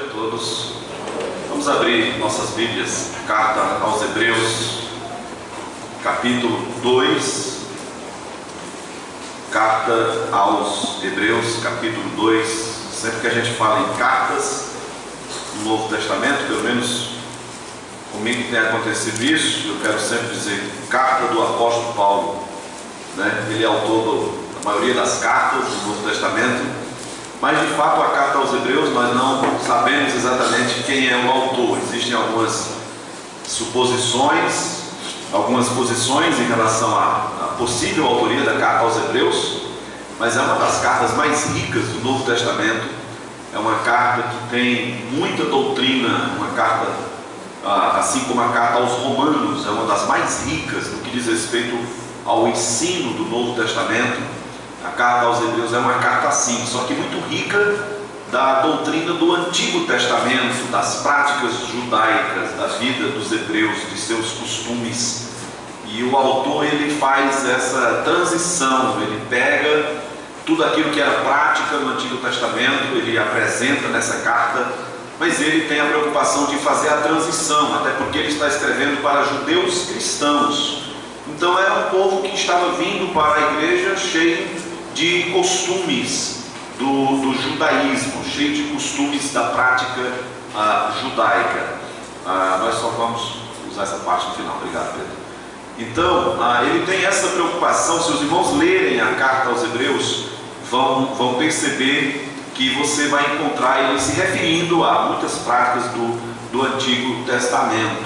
a todos. Vamos abrir nossas Bíblias, carta aos Hebreus, capítulo 2. Carta aos Hebreus, capítulo 2. Sempre que a gente fala em cartas no Novo Testamento, pelo menos comigo tem acontecido isso, eu quero sempre dizer carta do apóstolo Paulo, né? Ele é autor da maioria das cartas do Novo Testamento. Mas de fato a carta aos Hebreus nós não sabemos exatamente quem é o autor. Existem algumas suposições, algumas posições em relação à possível autoria da carta aos Hebreus, mas é uma das cartas mais ricas do Novo Testamento. É uma carta que tem muita doutrina, uma carta, assim como a carta aos Romanos, é uma das mais ricas no que diz respeito ao ensino do Novo Testamento. A carta aos Hebreus é uma carta assim, só que muito rica da doutrina do Antigo Testamento, das práticas judaicas, da vida dos hebreus, de seus costumes. E o autor ele faz essa transição, ele pega tudo aquilo que era prática no Antigo Testamento, ele apresenta nessa carta, mas ele tem a preocupação de fazer a transição, até porque ele está escrevendo para judeus cristãos. Então era um povo que estava vindo para a igreja cheio de costumes do judaísmo, cheio de costumes da prática judaica. Nós só vamos usar essa parte no final. Obrigado, Pedro. Então, ele tem essa preocupação. Se os irmãos lerem a carta aos Hebreus, vão perceber que você vai encontrar ele se referindo a muitas práticas do Antigo Testamento.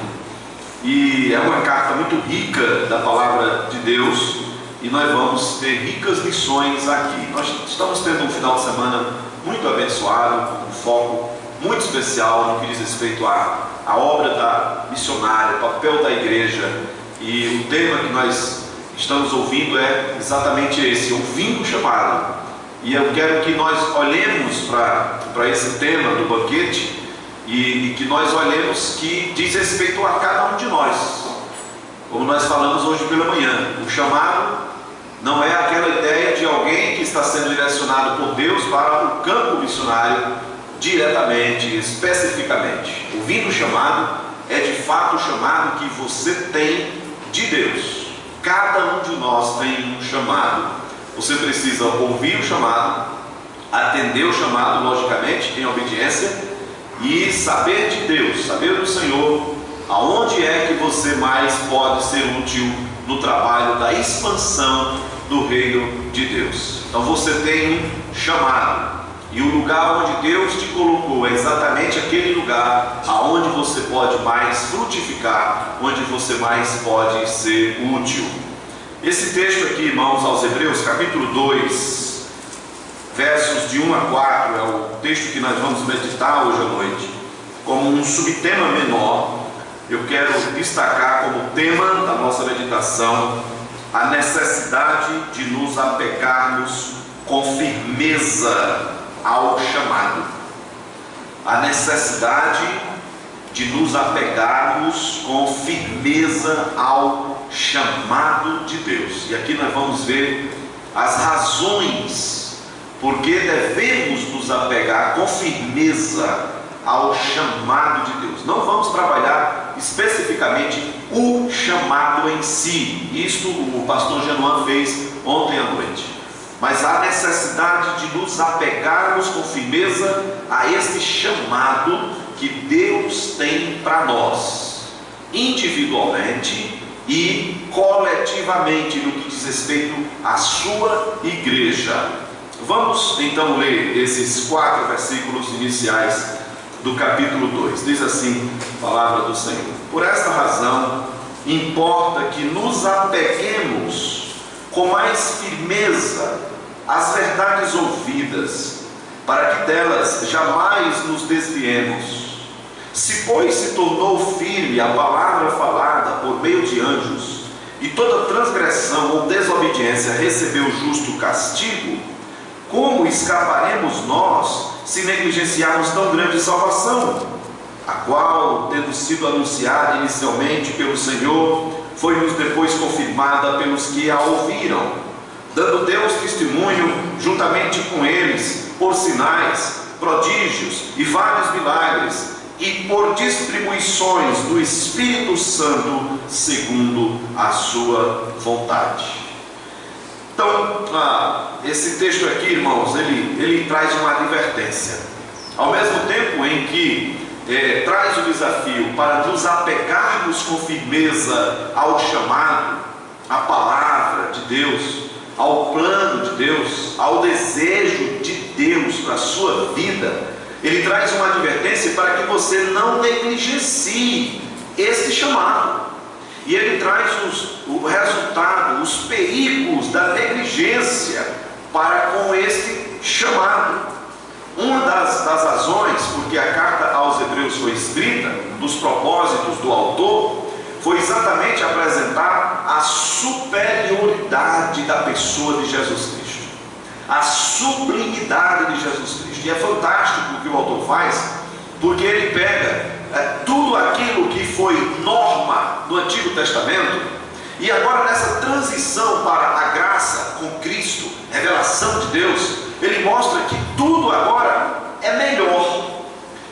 E é uma carta muito rica da palavra de Deus, e nós vamos ter ricas lições aqui. Nós estamos tendo um final de semana muito abençoado, um foco muito especial no que diz respeito à obra da missionária, o papel da igreja. E o tema que nós estamos ouvindo é exatamente esse, ouvindo o chamado. E eu quero que nós olhemos para esse tema do banquete e que nós olhemos que diz respeito a cada um de nós. Como nós falamos hoje pela manhã, o chamado não é aquela ideia de alguém que está sendo direcionado por Deus para o campo missionário diretamente, especificamente. Ouvindo o chamado é de fato o chamado que você tem de Deus. Cada um de nós tem um chamado. Você precisa ouvir o chamado, atender o chamado, logicamente, em obediência, e saber de Deus, saber do Senhor, aonde é que você mais pode ser útil no trabalho da expansão do reino de Deus. Então você tem um chamado, e o lugar onde Deus te colocou é exatamente aquele lugar aonde você pode mais frutificar, onde você mais pode ser útil. Esse texto aqui, irmãos, aos Hebreus, capítulo 2, versos de 1 a 4, é o texto que nós vamos meditar hoje à noite. Como um subtema menor, eu quero destacar como tema da nossa meditação a necessidade de nos apegarmos com firmeza ao chamado. A necessidade de nos apegarmos com firmeza ao chamado de Deus. E aqui nós vamos ver as razões por que devemos nos apegar com firmeza ao chamado de Deus. Não vamos trabalhar especificamente o chamado em si. Isto o pastor Genoan fez ontem à noite. Mas a necessidade de nos apegarmos com firmeza a este chamado que Deus tem para nós, individualmente e coletivamente, no que diz respeito à sua igreja. Vamos então ler esses 4 versículos iniciais do capítulo 2. Diz assim a palavra do Senhor: por esta razão importa que nos apeguemos com mais firmeza às verdades ouvidas, para que delas jamais nos desviemos. Se pois se tornou firme a palavra falada por meio de anjos, e toda transgressão ou desobediência recebeu justo castigo, como escaparemos nós se negligenciarmos tão grande salvação, a qual, tendo sido anunciada inicialmente pelo Senhor, foi-nos depois confirmada pelos que a ouviram, dando Deus testemunho juntamente com eles, por sinais, prodígios e vários milagres, e por distribuições do Espírito Santo segundo a sua vontade. Então, esse texto aqui, irmãos, ele traz uma advertência. Ao mesmo tempo em que traz o desafio para nos apegarmos com firmeza ao chamado, à palavra de Deus, ao plano de Deus, ao desejo de Deus para a sua vida, ele traz uma advertência para que você não negligencie esse chamado. E ele traz o resultado, os perigos da negligência para com este chamado. Uma das razões porque a carta aos Hebreus foi escrita, dos propósitos do autor, foi exatamente apresentar a superioridade da pessoa de Jesus Cristo, a sublimidade de Jesus Cristo. E é fantástico o que o autor faz, porque ele pega tudo aquilo que foi norma no Antigo Testamento, e agora nessa transição para a graça com Cristo, revelação de Deus, ele mostra que tudo agora é melhor,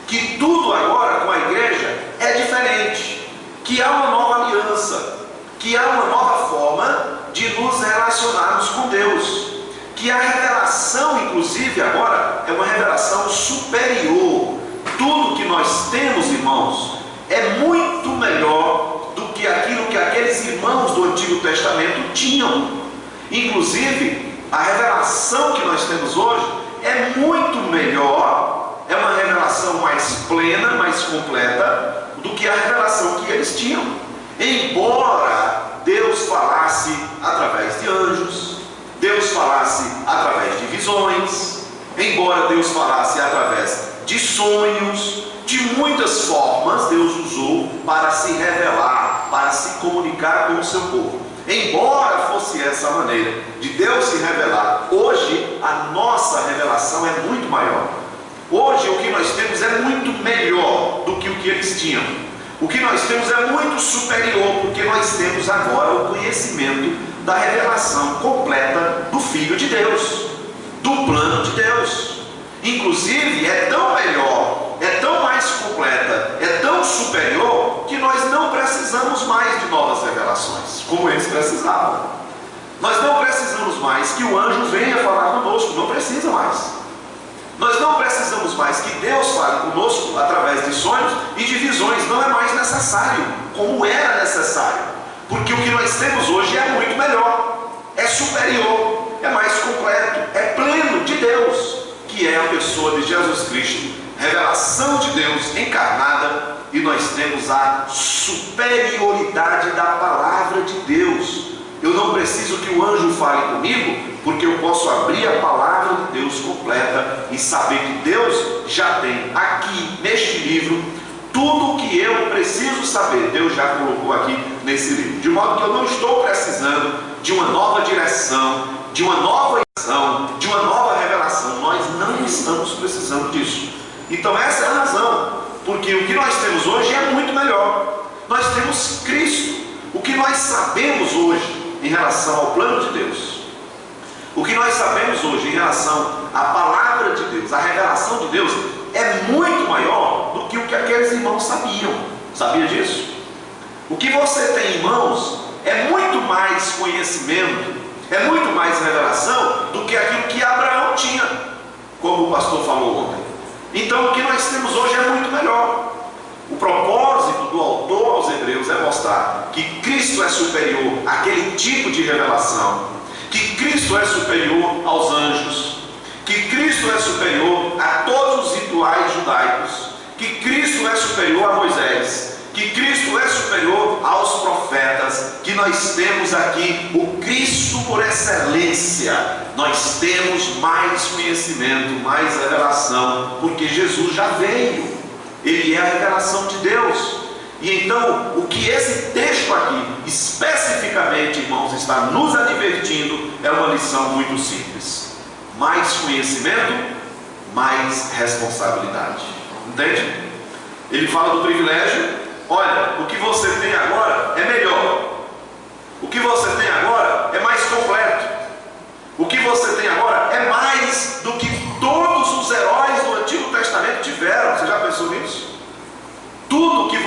que tudo agora com a igreja é diferente, que há uma nova aliança, que há uma nova forma de nos relacionarmos com Deus, que a revelação, inclusive agora, é uma revelação superior. Tudo que nós temos, irmãos, é muito melhor do que aquilo que aqueles irmãos do Antigo Testamento tinham. Inclusive, a revelação que nós temos hoje é muito melhor, é uma revelação mais plena, mais completa do que a revelação que eles tinham. Embora Deus falasse através de anjos, Deus falasse através de visões, embora Deus falasse através de sonhos, de muitas formas Deus usou para se revelar, para se comunicar com o seu povo. Embora fosse essa maneira de Deus se revelar, hoje a nossa revelação é muito maior. Hoje o que nós temos é muito melhor do que o que eles tinham. O que nós temos é muito superior, porque nós temos agora o conhecimento da revelação completa do Filho de Deus, do plano de Deus. Inclusive é tão melhor, é tão mais completa, é tão superior, que nós não precisamos mais de novas revelações, como eles precisavam. Nós não precisamos mais que o anjo venha falar conosco, não precisa mais. Nós não precisamos mais que Deus fale conosco através de sonhos e de visões, não é mais necessário, como era necessário, porque o que nós temos hoje é muito melhor, é superior, é mais completo, é pleno de Deus, que é a pessoa de Jesus Cristo, revelação de Deus encarnada, e nós temos a superioridade da palavra de Deus. Eu não preciso que o anjo fale comigo, porque eu posso abrir a palavra de Deus completa e saber que Deus já tem aqui neste livro tudo o que eu preciso saber. Deus já colocou aqui nesse livro, de modo que eu não estou precisando de uma nova direção, de uma nova visão, de uma nova revelação. Nós não estamos precisando disso. Então essa é a razão, porque o que nós temos hoje é muito melhor. Nós temos Cristo. O que nós sabemos hoje em relação ao plano de Deus, o que nós sabemos hoje em relação à palavra de Deus, a revelação de Deus, é muito maior do que o que aqueles irmãos sabiam. Sabia disso? O que você tem em mãos é muito mais conhecimento, é muito mais revelação do que aquilo que Abraão tinha, como o pastor falou ontem. Então o que nós temos hoje é muito melhor. O propósito do autor aos Hebreus é mostrar que Cristo é superior àquele tipo de revelação, que Cristo é superior aos anjos, que Cristo é superior a todos os rituais judaicos, que Cristo é superior a Moisés, que Cristo é superior aos profetas, que nós temos aqui o Cristo por excelência. Nós temos mais conhecimento, mais revelação, porque Jesus já veio. Ele é a revelação de Deus. E então, o que esse texto aqui, especificamente, irmãos, está nos advertindo, é uma lição muito simples. Mais conhecimento, mais responsabilidade. Entende? Ele fala do privilégio. Olha, o que você tem agora é melhor. O que você tem agora é mais completo. O que você tem agora é mais do que todos os heróis do Antigo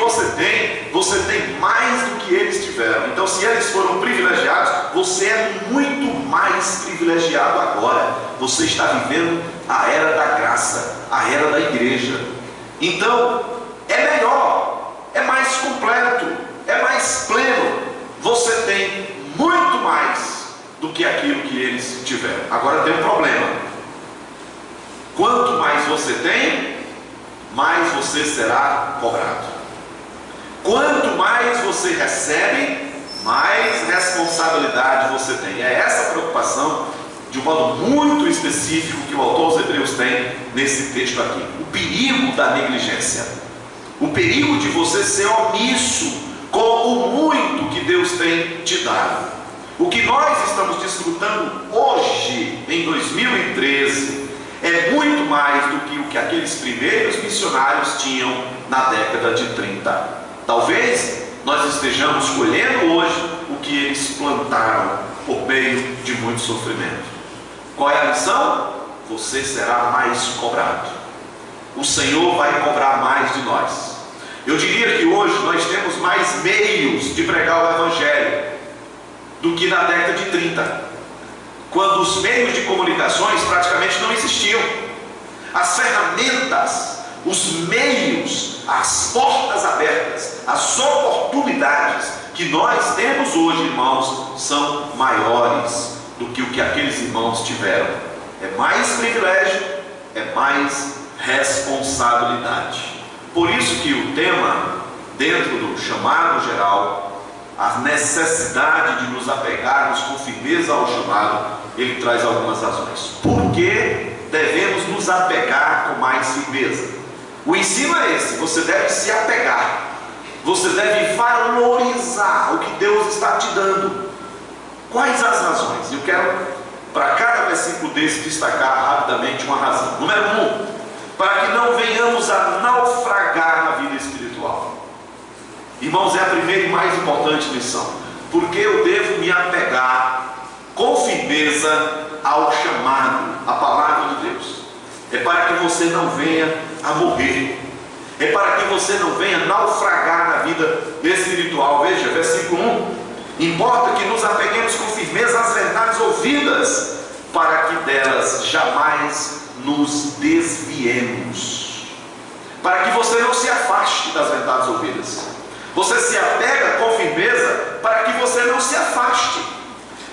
você tem mais do que eles tiveram. Então, se eles foram privilegiados, você é muito mais privilegiado agora. Você está vivendo a era da graça, a era da igreja. Então, é melhor, é mais completo, é mais pleno. Você tem muito mais do que aquilo que eles tiveram. Agora tem um problema: quanto mais você tem, mais você será cobrado. Quanto mais você recebe, mais responsabilidade você tem. É essa preocupação, de um modo muito específico, que o autor aos Hebreus tem nesse texto aqui. O perigo da negligência, o perigo de você ser omisso com o muito que Deus tem te dado. O que nós estamos desfrutando hoje, em 2013, é muito mais do que o que aqueles primeiros missionários tinham na década de 30. Talvez nós estejamos colhendo hoje o que eles plantaram por meio de muito sofrimento. Qual é a lição? Você será mais cobrado. O Senhor vai cobrar mais de nós. Eu diria que hoje nós temos mais meios de pregar o Evangelho do que na década de 30, quando os meios de comunicações praticamente não existiam. As ferramentas, os meios, as portas abertas, as oportunidades que nós temos hoje, irmãos, são maiores do que o que aqueles irmãos tiveram. É mais privilégio, é mais responsabilidade. Por isso que o tema, dentro do chamado geral, a necessidade de nos apegarmos com firmeza ao chamado, ele traz algumas razões. Por que devemos nos apegar com mais firmeza? O ensino é esse: você deve se apegar, você deve valorizar o que Deus está te dando. Quais as razões? Eu quero, para cada versículo desse, destacar rapidamente uma razão. Número 1, para que não venhamos a naufragar na vida espiritual. Irmãos, é a primeira e mais importante lição. Porque eu devo me apegar com firmeza ao chamado, à palavra de Deus. É para que você não venha a morrer, é para que você não venha naufragar na vida espiritual. Veja, versículo 1: importa que nos apeguemos com firmeza às verdades ouvidas, para que delas jamais nos desviemos. Para que você não se afaste das verdades ouvidas. Você se apega com firmeza para que você não se afaste,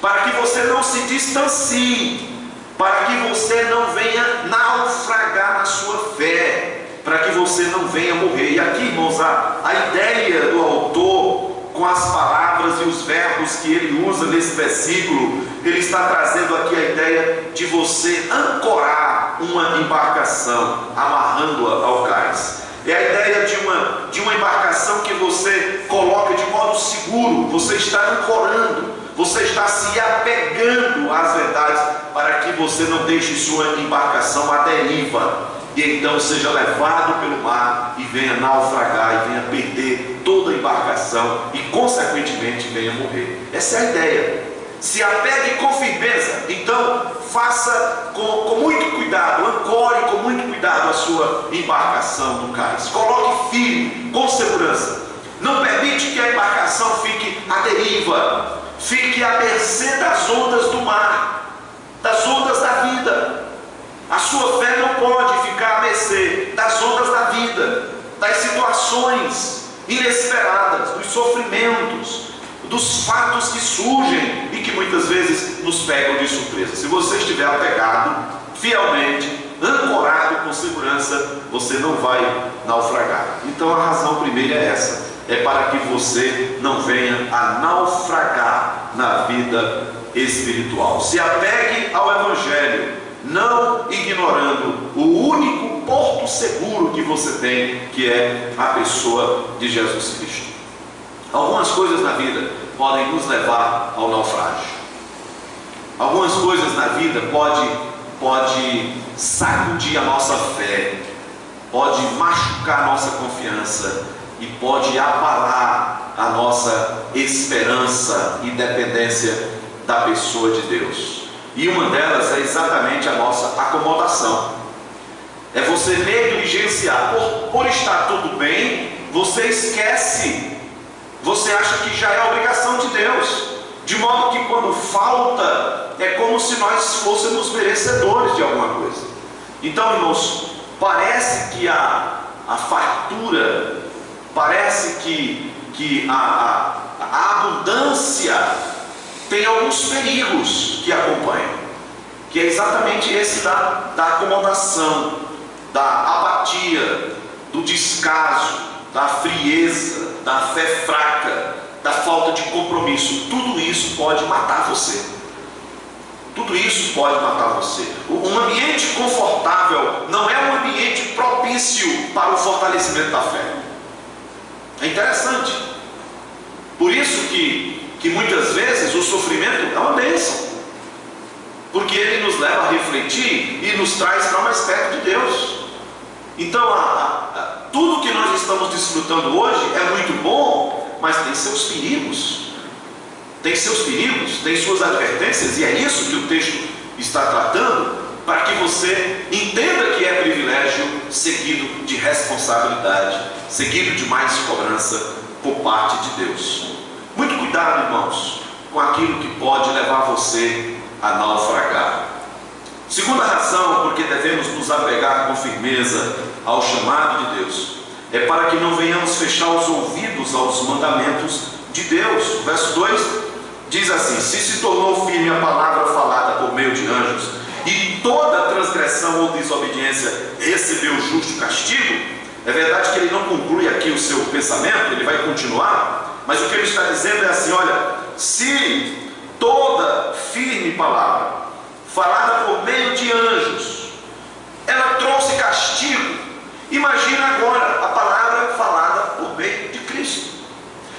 para que você não se distancie, para que você não venha naufragar na sua fé, para que você não venha morrer. E aqui, irmãos, a ideia do autor, com as palavras e os verbos que ele usa nesse versículo, ele está trazendo aqui a ideia de você ancorar uma embarcação, amarrando-a ao cais. É a ideia de uma embarcação que você coloca de modo seguro. Você está ancorando, você está se apegando às verdades, para que você não deixe sua embarcação à deriva, e então seja levado pelo mar e venha naufragar, e venha perder toda a embarcação e consequentemente venha morrer. Essa é a ideia. Se apegue com firmeza. Então faça com muito cuidado, ancore com muito cuidado a sua embarcação no cais. Coloque firme, com segurança. Não permite que a embarcação fique à deriva, fique à mercê das ondas do mar, das ondas da vida. A sua fé não pode ficar à mercê das ondas da vida, das situações inesperadas, dos sofrimentos, dos fatos que surgem e que muitas vezes nos pegam de surpresa. Se você estiver apegado fielmente, ancorado com segurança, você não vai naufragar. Então a razão primeira é essa: é para que você não venha a naufragar na vida espiritual. Se apegue ao Evangelho, não ignorando o único porto seguro que você tem, que é a pessoa de Jesus Cristo. Algumas coisas na vida podem nos levar ao naufrágio. Algumas coisas na vida pode sacudir a nossa fé, pode machucar a nossa confiança e pode abalar a nossa esperança e dependência da pessoa de Deus. E uma delas é exatamente a nossa acomodação. É você negligenciar, por estar tudo bem, você esquece, você acha que já é obrigação de Deus, de modo que quando falta, é como se nós fôssemos merecedores de alguma coisa. Então, irmãos, parece que a fartura, parece que a abundância tem alguns perigos que acompanham, que é exatamente esse da acomodação, da apatia, do descaso, da frieza, da fé fraca, da falta de compromisso. Tudo isso pode matar você. Tudo isso pode matar você. Um ambiente confortável não é um ambiente propício para o fortalecimento da fé. É interessante. Por isso que muitas vezes o sofrimento é uma bênção, porque ele nos leva a refletir e nos traz para mais perto de Deus. Então, tudo que nós estamos desfrutando hoje é muito bom, mas tem seus perigos. Tem seus perigos, tem suas advertências, e é isso que o texto está tratando, para que você entenda que é privilégio seguido de responsabilidade, seguido de mais cobrança por parte de Deus. Muito cuidado, irmãos, com aquilo que pode levar você a naufragar. Segunda razão porque devemos nos apegar com firmeza ao chamado de Deus é para que não venhamos fechar os ouvidos aos mandamentos de Deus. O verso 2 diz assim: se tornou firme a palavra falada por meio de anjos, e toda transgressão ou desobediência recebeu justo castigo. É verdade que ele não conclui aqui o seu pensamento, ele vai continuar, mas o que ele está dizendo é assim: olha, se toda firme palavra falada por meio de anjos, ela trouxe castigo, imagina agora a palavra falada por meio de Cristo.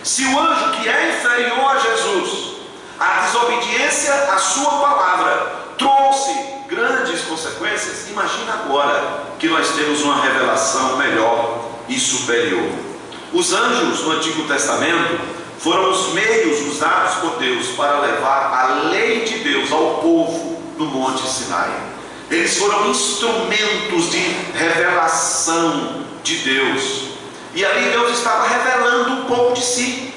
Se o anjo, que é inferior a Jesus, a desobediência à sua palavra trouxe grandes consequências, imagina agora que nós temos uma revelação melhor e superior. Os anjos no Antigo Testamento foram os meios usados por Deus para levar a lei de Deus ao povo no Monte Sinai. Eles foram instrumentos de revelação de Deus, e ali Deus estava revelando um pouco de si.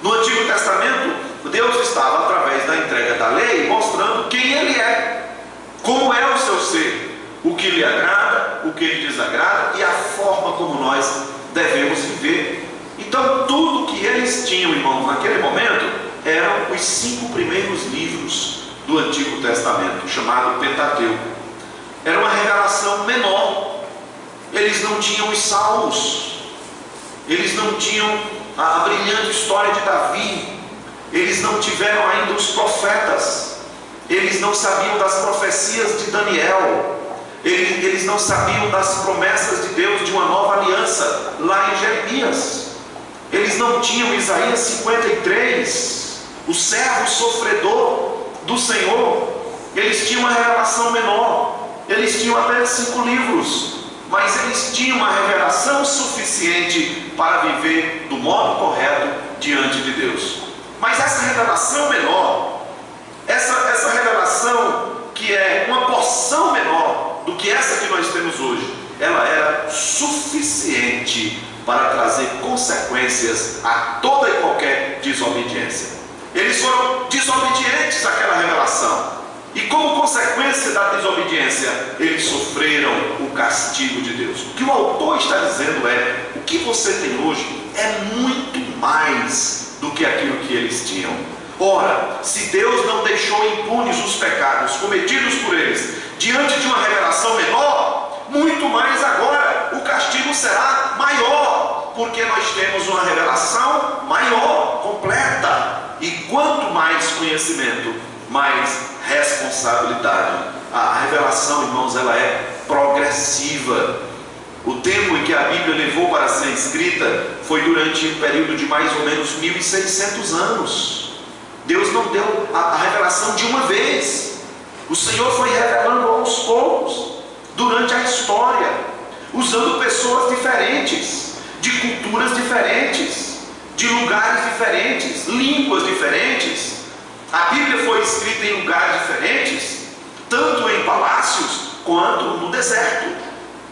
No Antigo Testamento, Deus estava, através da entrega da lei, mostrando quem Ele é, como é o seu ser, o que lhe agrada, o que lhe desagrada e a forma como nós devemos viver. Então, tudo que eles tinham, irmãos, naquele momento, eram os 5 primeiros livros do Antigo Testamento, chamado Pentateuco. Era uma revelação menor. Eles não tinham os salmos, eles não tinham a brilhante história de Davi, eles não tiveram ainda os profetas, eles não sabiam das profecias de Daniel, eles não sabiam das promessas de Deus de uma nova aliança lá em Jeremias, eles não tinham Isaías 53, o servo sofredor do Senhor. Eles tinham uma revelação menor, eles tinham apenas 5 livros, mas eles tinham uma revelação suficiente para viver do modo correto diante de Deus. Mas essa revelação menor, essa revelação que é uma porção menor do que essa que nós temos hoje, ela era suficiente para trazer consequências a toda e qualquer desobediência. Eles foram desobedientes àquela revelação, e como consequência da desobediência, eles sofreram o castigo de Deus. O que o autor está dizendo é: o que você tem hoje é muito mais do que aquilo que eles tinham. Ora, se Deus não deixou impunes os pecados cometidos por eles diante de uma revelação menor, muito mais agora o castigo será maior, porque nós temos uma revelação maior, completa. E quanto mais conhecimento, mais responsabilidade. A revelação, irmãos, ela é progressiva. O tempo em que a Bíblia levou para ser escrita foi durante um período de mais ou menos 1600 anos. Deus não deu a revelação de uma vez. O Senhor foi revelando aos poucos, durante a história, usando pessoas diferentes, de culturas diferentes, de lugares diferentes, línguas diferentes. A Bíblia foi escrita em lugares diferentes, tanto em palácios quanto no deserto,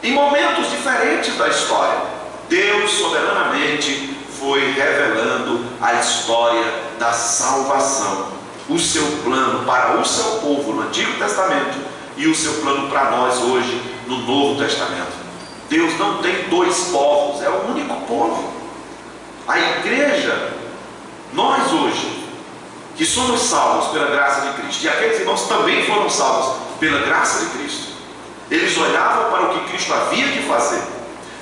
em momentos diferentes da história. Deus soberanamente foi revelando a história da salvação, o seu plano para o seu povo no Antigo Testamento e o seu plano para nós hoje no Novo Testamento. Deus não tem dois povos, é o único povo. A igreja, nós hoje, que somos salvos pela graça de Cristo, e aqueles irmãos também foram salvos pela graça de Cristo, eles olhavam para o que Cristo havia de fazer,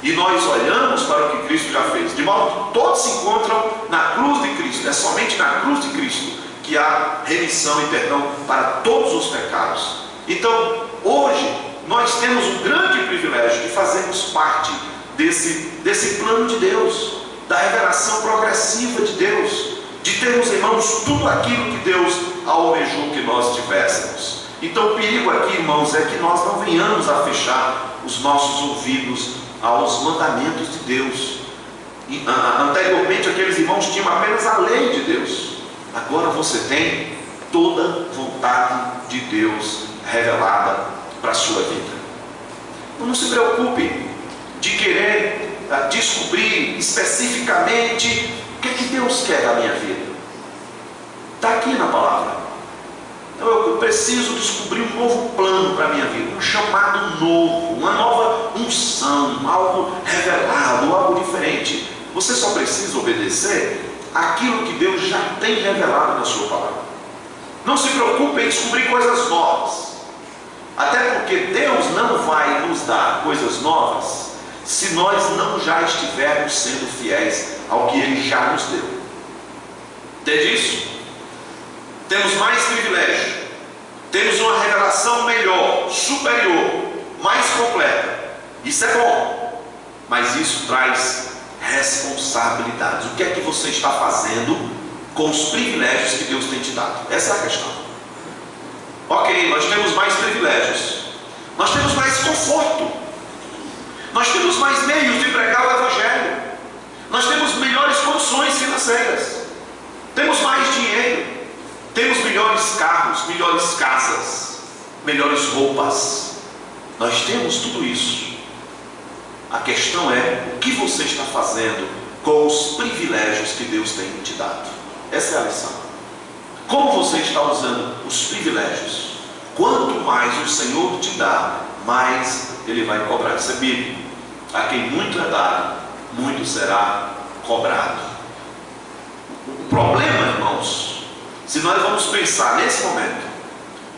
e nós olhamos para o que Cristo já fez, de modo que todos se encontram na cruz de Cristo. É somente na cruz de Cristo que há remissão e perdão para todos os pecados. Então, hoje, nós temos um grande privilégio de fazermos parte desse plano de Deus, da revelação progressiva de Deus, de termos, irmãos, tudo aquilo que Deus almejou que nós tivéssemos. Então, o perigo aqui, irmãos, é que nós não venhamos a fechar os nossos ouvidos aos mandamentos de Deus. Anteriormente, aqueles irmãos tinham apenas a lei de Deus. Agora você tem toda a vontade de Deus revelada para a sua vida. Não se preocupe de querer descobrir especificamente o que é que Deus quer da minha vida. Está aqui na palavra. Então eu preciso descobrir um novo plano para a minha vida, um chamado novo, uma nova unção, algo revelado, algo diferente. Você só precisa obedecer aquilo que Deus já tem revelado na sua palavra. Não se preocupe em descobrir coisas novas, até porque Deus não vai nos dar coisas novas se nós não já estivermos sendo fiéis ao que Ele já nos deu. Entende isso? Temos mais privilégio, temos uma revelação melhor, superior, mais completa. Isso é bom, mas isso traz responsabilidades. O que é que você está fazendo com os privilégios que Deus tem te dado? Essa é a questão. Ok, nós temos mais privilégios, nós temos mais conforto, nós temos mais meios de pregar o Evangelho, nós temos melhores condições financeiras, temos mais dinheiro, temos melhores carros, melhores casas, melhores roupas. Nós temos tudo isso. A questão é o que você está fazendo com os privilégios que Deus tem te dado. Essa é a lição. Como você está usando os privilégios? Quanto mais o Senhor te dá, mais Ele vai cobrar. Isso é bíblico. A quem muito é dado, muito será cobrado. O problema, irmãos, se nós vamos pensar nesse momento,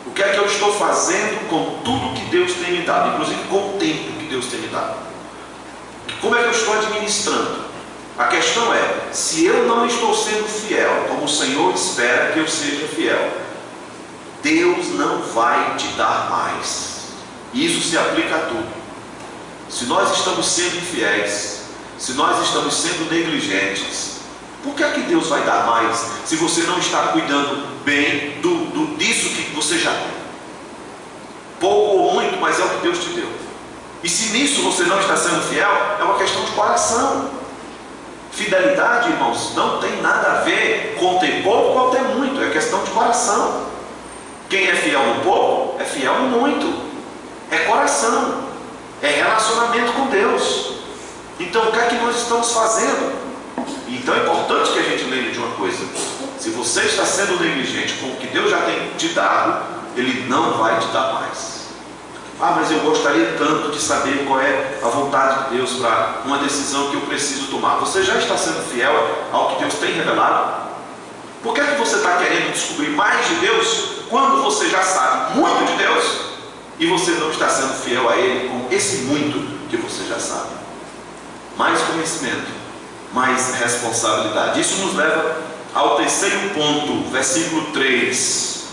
o que é que eu estou fazendo com tudo que Deus tem me dado, inclusive com o tempo que Deus tem me dado? Como é que eu estou administrando? A questão é, se eu não estou sendo fiel, como o Senhor espera que eu seja fiel, Deus não vai te dar mais. E isso se aplica a tudo. Se nós estamos sendo infiéis, se nós estamos sendo negligentes, por que é que Deus vai dar mais se você não está cuidando bem disso que você já tem? Pouco ou muito, mas é o que Deus te deu. E se nisso você não está sendo fiel, é uma questão de coração. Fidelidade, irmãos, não tem nada a ver com ter pouco ou ter muito, é questão de coração. Quem é fiel no pouco, é fiel no muito. É coração, é relacionamento com Deus. Então o que é que nós estamos fazendo? Então é importante que a gente lembre de uma coisa: se você está sendo negligente com o que Deus já tem te dado, Ele não vai te dar mais. Ah, mas eu gostaria tanto de saber qual é a vontade de Deus para uma decisão que eu preciso tomar. Você já está sendo fiel ao que Deus tem revelado? Por que é que você está querendo descobrir mais de Deus quando você já sabe muito de Deus e você não está sendo fiel a Ele com esse muito que você já sabe? Mais conhecimento, mais responsabilidade. Isso nos leva ao terceiro ponto, versículo 3.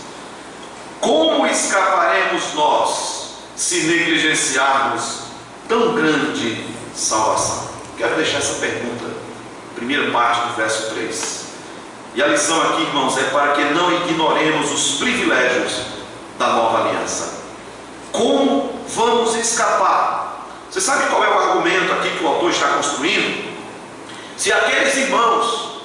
Como escaparemos nós se negligenciarmos tão grande salvação? Quero deixar essa pergunta, primeira parte do verso 3. E a lição aqui, irmãos, é para que não ignoremos os privilégios da nova aliança. Como vamos escapar? Você sabe qual é o argumento aqui que o autor está construindo? Se aqueles irmãos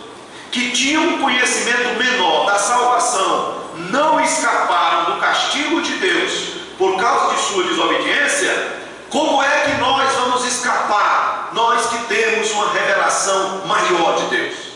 que tinham um conhecimento menor da salvação não escaparam do castigo de Deus por causa de sua desobediência, como é que nós vamos escapar nós que temos uma revelação maior de Deus.